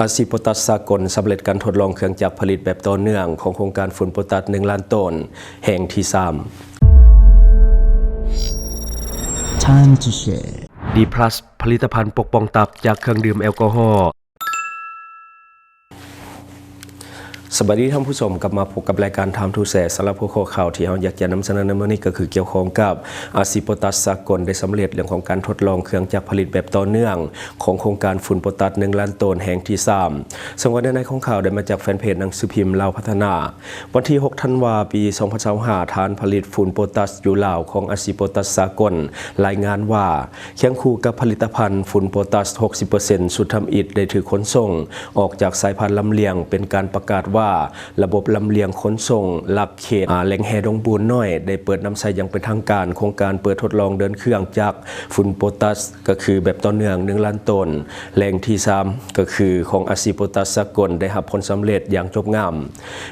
อาซีโพตัสสากลสำเร็จการทดลองเครื่องจักรผลิตแบบต่อเนื่องของโครงการฝุ่นโพตัส1 ล้านต้นแห่งที่ Time to share3 D+ ผลิตภัณฑ์ปกป้องตับจากเครื่องดื่มแอลกอฮอล์สวัสดีท่านผู้ชมกลับมาพบกับรายการทำทูแสสำหรับหัวข้อข่าวที่เราอยากจะนำเสนอในมื้อนี้ก็คือเกี่ยวข้องกับอาซีโพตัสสากลได้สำเร็จเรื่องของการทดลองเครื่องจักรผลิตแบบต่อเนื่องของโครงการฝุ่นโพตัส1 ล้านต้นแห่งที่ 3ซึ่งวันในของข่าวได้มาจากแฟนเพจหนังสือพิมพ์ลาวพัฒนาวันที่6 ธันวาคม ปี 2025ฐานผลิตฝุ่นโพตัสอยู่ลาวของอาซีโพตัสสากลรายงานว่าเคียงคู่กับผลิตภัณฑ์ฝุ่นโพตัส 60% สุดทำอิฐได้ถือขนส่งออกจากสายพันธุ์ลำเลียงเป็นการประกาศว่าระบบลำเลียงขนส่งหลักเขตแหล่งแห่ดงบูนน้อยได้เปิดนำใช้อย่างเป็นทางการโครงการเปิดทดลองเดินเครื่องจักรฝุ่นโพตัสก็คือแบบต่อเนื่อง1 ล้านต้นแหล่งที่ 3ก็คือของอาซีโพตัสสากลได้รับผลสำเร็จอย่างจบงาม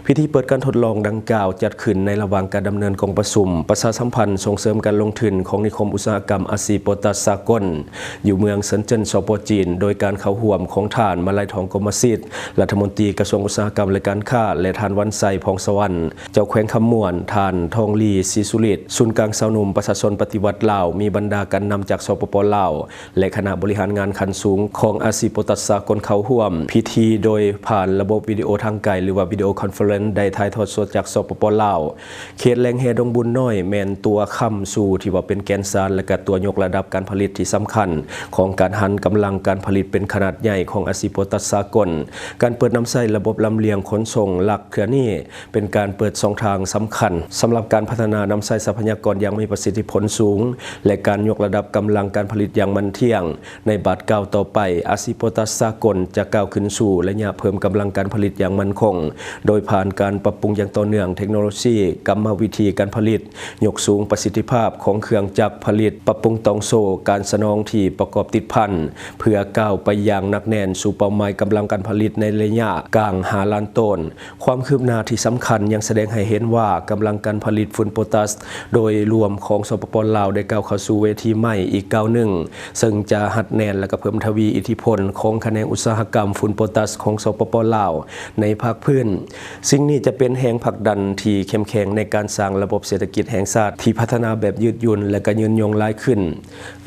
พิธีเปิดการทดลองดังกล่าวจัดขึ้นในระหว่างการดำเนินกองประชุมประชาสัมพันธ์ส่งเสริมการลงทุนของนิคมอุตสาหกรรมอาซีโพตัสสากลอยู่เมืองเซินเจิ้นสป.จีนโดยการเข้าร่วมของท่านมาลัยทองกมสิทธิ์รัฐมนตรีกระทรวงอุตสาหกรรมและการค้าและท่านวันไซพองสวรรค์เจ้าแขวงคำม่วนท่านทองลีศรีสุริตศูนย์กลางสาวหนุ่มประชาชนปฏิวัติลาวมีบรรดาการนำจากสปป.ลาวและคณะบริหารงานขั้นสูงของอาซีโพตัสสากลเข้าร่วมพิธีโดยผ่านระบบวิดีโอทางไกลหรือว่าวิดีโอคอนเฟอเรนซ์ได้ถ่ายทอดสดจากสปป.ลาวเขตแหล่งแห่ดงบุญน้อยแมนตัวค้ำสู่ที่ว่าเป็นแกนสารและก็ตัวยกระดับการผลิตที่สำคัญของการหันกำลังการผลิตเป็นขนาดใหญ่ของอาซีโพตัสสากลการเปิดนำใช้ระบบลำเลียงขนส่งหลักเครือนี้เป็นการเปิดช่องทางสำคัญสำหรับการพัฒนานำใช้ทรัพยากรอย่างมีประสิทธิผลสูงและการยกระดับกำลังการผลิตอย่างมั่นเที่ยงในบัดก้าวต่อไปอาซีโพตัสสากลจะก้าวขึ้นสู่ระยะเพิ่มกำลังการผลิตอย่างมั่นคงโดยผ่านการปรับปรุงอย่างต่อเนื่องเทคโนโลยีกรรมวิธีการผลิตยกสูงประสิทธิภาพของเครื่องจักรผลิตปรับปรุงตองโซ่การสนองที่ประกอบติดพันเพื่อก้าวไปอย่างหนักแน่นสู่เป้าหมายกำลังการผลิตในระยะกลาง5 ล้านต้นความคืบหน้าที่สำคัญยังแสดงให้เห็นว่ากำลังการผลิตฝุ่นโพตัสโดยรวมของสปป.ลาวได้ก้าวเข้าสู่เวทีใหม่อีกก้าวหนึ่งซึ่งจะหัดแน่นและก็เพิ่มทวีอิทธิพลของแขนงอุตสาหกรรมฝุ่นโพตัสของสปป.ลาวในภาคพื้นสิ่งนี้จะเป็นแรงผลักดันที่เข้มแข็งในการสร้างระบบเศรษฐกิจแห่งชาติที่พัฒนาแบบยืดหยุ่นและก็ยืนยงหลายขึ้น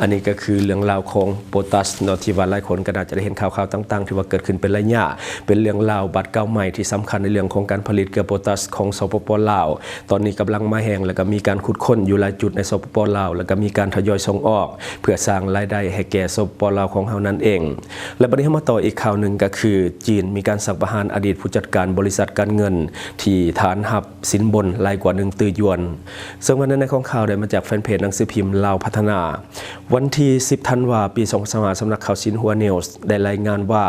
อันนี้ก็คือเรื่องราวของโพตัสที่ว่าหลายคนก็น่าจะได้เห็นข่าวๆต่างๆที่ว่าเกิดขึ้นเป็นระยะเป็นเรื่องราวบัตรเก่าใหม่ที่สำคัญในเรื่องของการผลิตเกลือโพตัสของสปป.ลาวตอนนี้กำลังมาแห้งแล้วก็มีการขุดค้นอยู่หลายจุดในสปป.ลาวแล้วก็มีการทยอยส่งออกเพื่อสร้างรายได้ให้แก่สปป.ลาวของเฮานั้นเองและบัดนี้มาต่ออีกข่าวหนึ่งก็คือจีนมีการสังหารอดีตผู้จัดการบริษัทการเงินที่ฐานหับสินบนรายกว่า1 ตื้อหยวนซึ่งวันนั้นในของข่าวได้มาจากแฟนเพจหนังสือพิมพ์ลาวพัฒนาวันที่10 ธันวาคม ปี 2025สำนักข่าวซินหัวนิวส์ได้รายงานว่า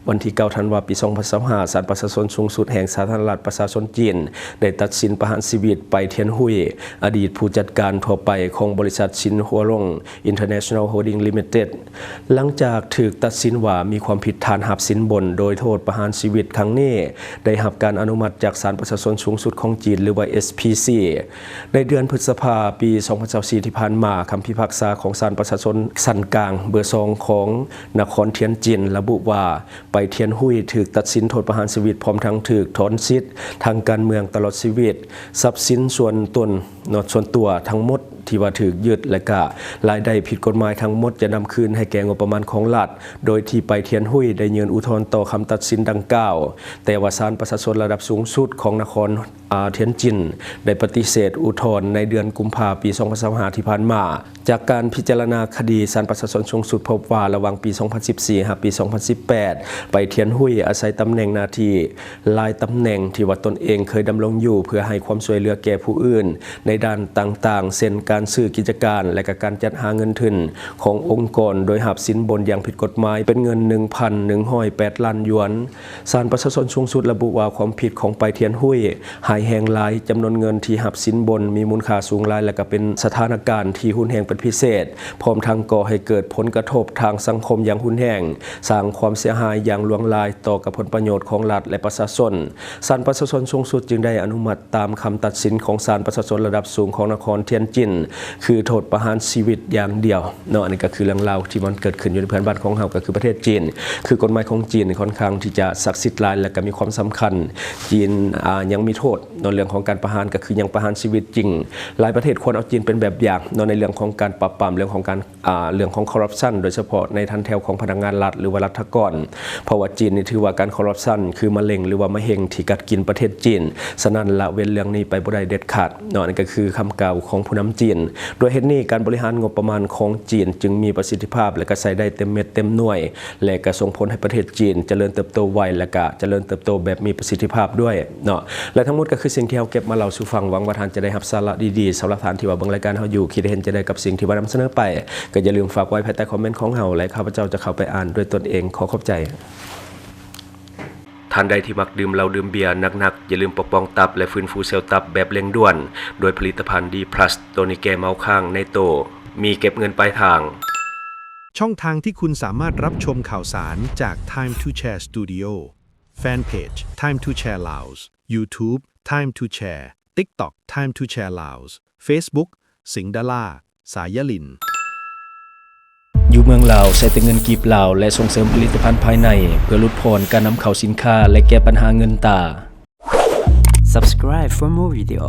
วันที่9 ธันวาคม ปี 2025ศาลประชาชนสูงสุดแห่งสาธารณรัฐประชาชนจีนได้ตัดสินประหารชีวิตไปเทียนหุยอดีตผู้จัดการทั่วไปของบริษัทซินหัวลง International Holding Limited หลังจากถูกตัดสินว่ามีความผิดฐานหับสินบนโดยโทษประหารชีวิตครั้งนี้ได้รับการอนุมัติจากศาลประชาชนสูงสุดของจีนหรือว่า SPC ในเดือนพฤษภาคม ปี 2024ที่ผ่านมาคำพิพากษาของศาลประชาชนชั้นกลางเบอร์ 2ของนครเทียนจินระบุว่าไปเทียนหุยถูกตัดสินโทษประหารชีวิตพร้อมทั้งถูกถอนสิทธิ์ทางการเมืองตลอดชีวิตทรัพย์สินส่วนตัวทั้งหมดที่ว่าถูกยึดและก็รายได้ผิดกฎหมายทั้งหมดจะนำคืนให้แก่งบประมาณของรัฐโดยที่ไปเทียนหุยได้ยื่นอุทธรณ์ต่อคำตัดสินดังกล่าวแต่ว่าศาลประชาชนระดับสูงสุดของนครเทียนจินได้ปฏิเสธอุทธรณ์ในเดือนกุมภาพันธ์ ปี 2025ที่ผ่านมาจากการพิจารณาคดีศาลประชาชนสูงสุดพบว่าระหว่างปี 2014 ถึงปี 2018 ไปเทียนหุยอาศัยตำแหน่งหน้าที่หลายตำแหน่งที่ว่าตนเองเคยดำรงอยู่เพื่อให้ความช่วยเหลือแก่ผู้อื่นในด้านต่างๆเช่นการซื้อกิจการและก็การจัดหาเงินทุนขององค์กรโดยหับสินบนอย่างผิดกฎหมายเป็นเงิน 1,108 ล้านหยวน ศาลประชาชนสูงสุดระบุว่าความผิดของไปเทียนหุ้ยหายแหงหลายจำนวนเงินที่หับสินบนมีมูลค่าสูงหลายและก็เป็นสถานการณ์ที่หุนแหงเป็นพิเศษพร้อมทั้งก่อให้เกิดผลกระทบทางสังคมอย่างหุนแหงสร้างความเสียหายอย่างลวงลายต่อกับผลประโยชน์ของรัฐและประชาชนศาลประชาชนสูงสุดจึงได้อนุมัติตามคำตัดสินของศาลประชาชนระดับสูงของนครเทียนจินคือโทษประหารชีวิตอย่างเดียวเนาะอันนี้ก็คือเรื่องราวที่มันเกิดขึ้นอยู่ในเพื่อนบ้านของเราก็คือประเทศจีนคือกฎหมายของจีนค่อนข้างที่จะศักดิ์สิทธิ์หลายและก็มีความสำคัญจีนยังมีโทษในเรื่องของการประหารก็คือยังประหารชีวิตจริงหลายประเทศควรเอาจีนเป็นแบบอย่างในเรื่องของการปราบปรามเรื่องของการเรื่องของคอร์รัปชันโดยเฉพาะในทันแถวของพนักงานรัฐหรือว่ารัฐกรเพราะว่าจีนนี่ถือว่าการคอร์รัปชันคือมะเร็งหรือว่ามะเร็งที่กัดกินประเทศจีนฉะนั้นละเว้นเรื่องนี้ไปบ่ได้เด็ดขาดนั่นก็คือคำกล่าวของผู้นำจีนโดยเหตุนี้การบริหารงบประมาณของจีนจึงมีประสิทธิภาพและก็ใช้ได้เต็มเม็ดเต็มหน่วยและก็ส่งผลให้ประเทศจีนเจริญเติบโตไวและก็เจริญเติบโตแบบมีประสิทธิภาพด้วยเนาะและทั้งหมดก็คือสิ่งที่เราเก็บมาเล่าสู่ฟังหวังว่าท่านจะได้รับสาระดีๆสำหรับท่านที่ว่าเบิ่งรายการเฮาอยู่คิดเห็นจะได้กับสิ่งที่ว่านำเสนอไปก็อย่าลืมฝากไว้ภายใต้คอมเมนต์ของเฮาและข้าพเจ้าจะเข้าไปอ่านด้วยตนเองขอขอบใจท่านใดที่มักดื่มเหล้าดื่มเบียร์หนักๆอย่าลืมปกป้องตับและฟื้นฟูเซลล์ตับแบบเร่งด่วนโดยผลิตภัณฑ์ดีพลัสตัวนี้แก้เมาค้างในโตมีเก็บเงินปลายทางช่องทางที่คุณสามารถรับชมข่าวสารจาก Time to Share Studio Fanpage Time to Share Laos YouTube Time to Share TikTok Time to Share Laos Facebook สิงห์ดาราสายลินอยู่เมืองลาวใช้แต่เงินกีบลาวและส่งเสริมผลิตภัณฑ์ภายในเพื่อลดพรการนำเข้าสินค้าและแก้ปัญหาเงินตา Subscribe for more video.